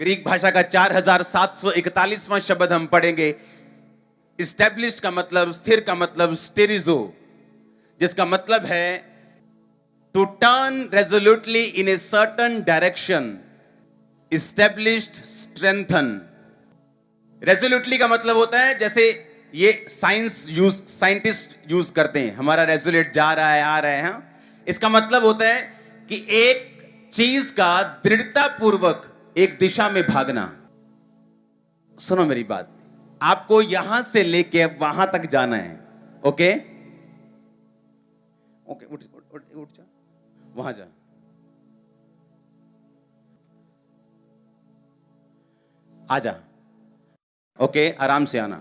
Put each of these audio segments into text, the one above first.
Greek भाषा का 4741वां शब्द हम पढ़ेंगे। इस्टेब्लिश का मतलब, स्थिर का मतलब स्टेरिजो, जिसका मतलब है to turn resolutely in a certain direction, established, strengthened. Resolutely का मतलब होता है, जैसे ये साइंटिस्ट यूज करते हैं, हमारा रेजोल्यूट जा रहा है, आ रहा है। हाँ? इसका मतलब होता है कि एक चीज का दृढ़ता पूर्वक एक दिशा में भागना। सुनो मेरी बात, आपको यहां से लेके अब वहां तक जाना है। ओके ओके, उठ उठ उठ जा, वहां जा। आजा। ओके, आराम से आना।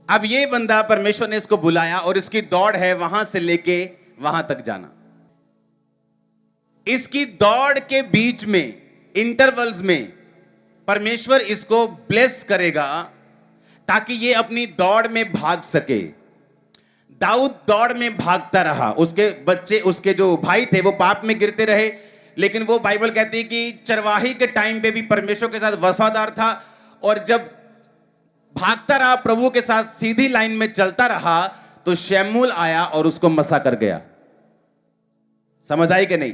अब ये बंदा, परमेश्वर ने इसको बुलाया और इसकी दौड़ है वहां से लेके वहां तक जाना। इसकी दौड़ के बीच में, इंटरवल्स में, परमेश्वर इसको ब्लेस करेगा ताकि ये अपनी दौड़ में भाग सके। दाऊद दौड़ में भागता रहा, उसके बच्चे, उसके जो भाई थे वो पाप में गिरते रहे, लेकिन वो बाइबल कहती है कि चरवाही के टाइम पे भी परमेश्वर के साथ वफादार था, और जब भागता रहा प्रभु के साथ, सीधी लाइन में चलता रहा, तो शमूएल आया और उसको मसा कर गया। समझ आई कि नहीं?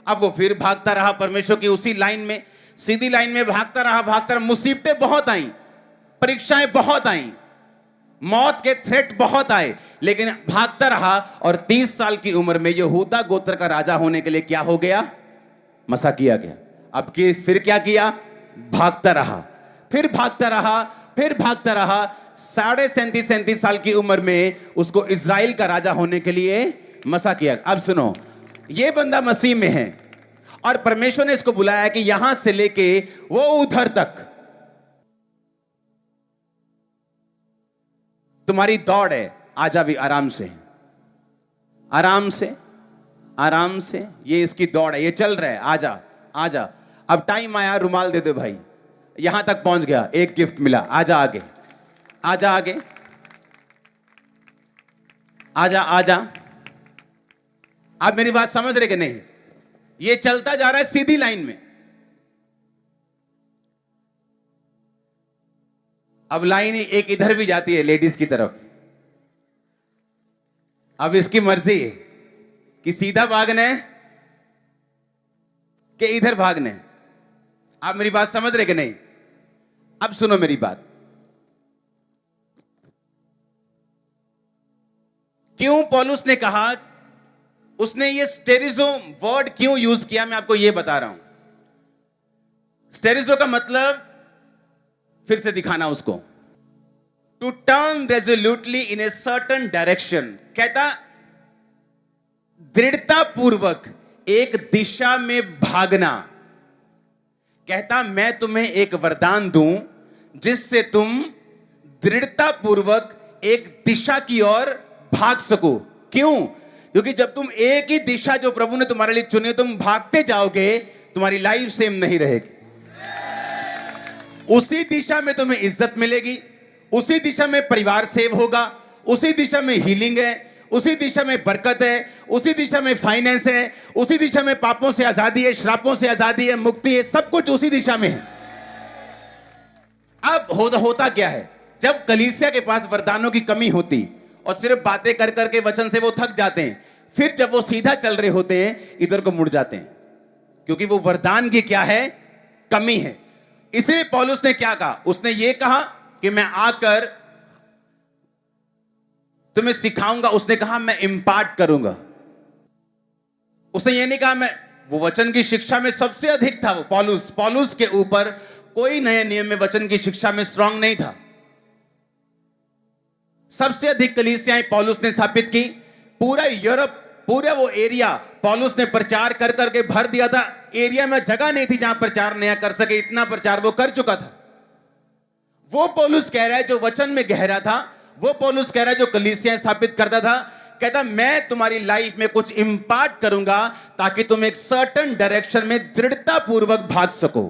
अब वो फिर भागता रहा परमेश्वर की उसी लाइन में, सीधी लाइन में भागता रहा। मुसीबतें बहुत आई, परीक्षाएं बहुत आई, मौत के थ्रेट बहुत आए, लेकिन भागता रहा, और 30 साल की उम्र में यहूदा गोत्र का राजा होने के लिए क्या हो गया? मसा किया गया। अब की फिर क्या किया? भागता रहा, फिर भागता रहा, फिर भागता रहा। 37.5 साल की उम्र में उसको इजराइल का राजा होने के लिए मसा किया। अब सुनो, ये बंदा मसीह में है और परमेश्वर ने इसको बुलाया कि यहां से लेके वो उधर तक तुम्हारी दौड़ है। आजा भी, आराम से, आराम से, आराम से। ये इसकी दौड़ है, ये चल रहा है। आजा, आजा। अब टाइम आया, रुमाल दे दो भाई। यहां तक पहुंच गया, एक गिफ्ट मिला। आजा आगे, आजा आगे, आजा आजा। आप मेरी बात समझ रहे कि नहीं? ये चलता जा रहा है सीधी लाइन में। अब लाइन एक इधर भी जाती है लेडीज की तरफ। अब इसकी मर्जी है कि सीधा भागना है कि इधर भागना है। आप मेरी बात समझ रहे कि नहीं? अब सुनो मेरी बात। क्यों पौलुस ने कहा, उसने ये स्टेरिजो वर्ड क्यों यूज किया, मैं आपको ये बता रहा हूं। स्टेरिजो का मतलब, फिर से दिखाना उसको, to turn resolutely in a certain direction. कहता दृढ़ता पूर्वक एक दिशा में भागना। कहता मैं तुम्हें एक वरदान दूं जिससे तुम दृढ़ता पूर्वक एक दिशा की ओर भाग सको। क्यों? क्योंकि जब तुम एक ही दिशा जो प्रभु ने तुम्हारे लिए चुनी, तुम भागते जाओगे, तुम्हारी लाइफ सेम नहीं रहेगी। उसी दिशा में तुम्हें इज्जत मिलेगी, उसी दिशा में परिवार सेव होगा, उसी दिशा में हीलिंग है, उसी दिशा में बरकत है, उसी दिशा में फाइनेंस है, उसी दिशा में पापों से आजादी है, श्रापों से आजादी है, मुक्ति है, सब कुछ उसी दिशा में है। अब होता क्या है, जब कलीसिया के पास वरदानों की कमी होती और सिर्फ बातें कर करके वचन से वो थक जाते हैं, फिर जब वो सीधा चल रहे होते हैं इधर को मुड़ जाते हैं, क्योंकि वो वरदान की क्या है? कमी है। इसलिए पौलुस ने क्या कहा? उसने ये कहा कि मैं आकर तुम्हें सिखाऊंगा। उसने कहा मैं इंपार्ट करूंगा। उसने ये नहीं कहा मैं, वो वचन की शिक्षा में सबसे अधिक था वो पौलुस के ऊपर कोई नए नियम में वचन की शिक्षा में स्ट्रांग नहीं था। सबसे अधिक कलीसियाएं पौलुस ने स्थापित की। पूरा यूरोप, पूरा वो एरिया पौलुस ने प्रचार कर करके भर दिया था। एरिया में जगह नहीं थी जहां प्रचार नया कर सके, इतना प्रचार वो कर चुका था। वो पौलुस कह रहा है जो वचन में गहरा था, वो पौलुस कह रहा है जो कलीसियाएं स्थापित करता था। कहता मैं तुम्हारी लाइफ में कुछ इंपार्ट करूंगा ताकि तुम एक सर्टेन डायरेक्शन में दृढ़ता पूर्वक भाग सको।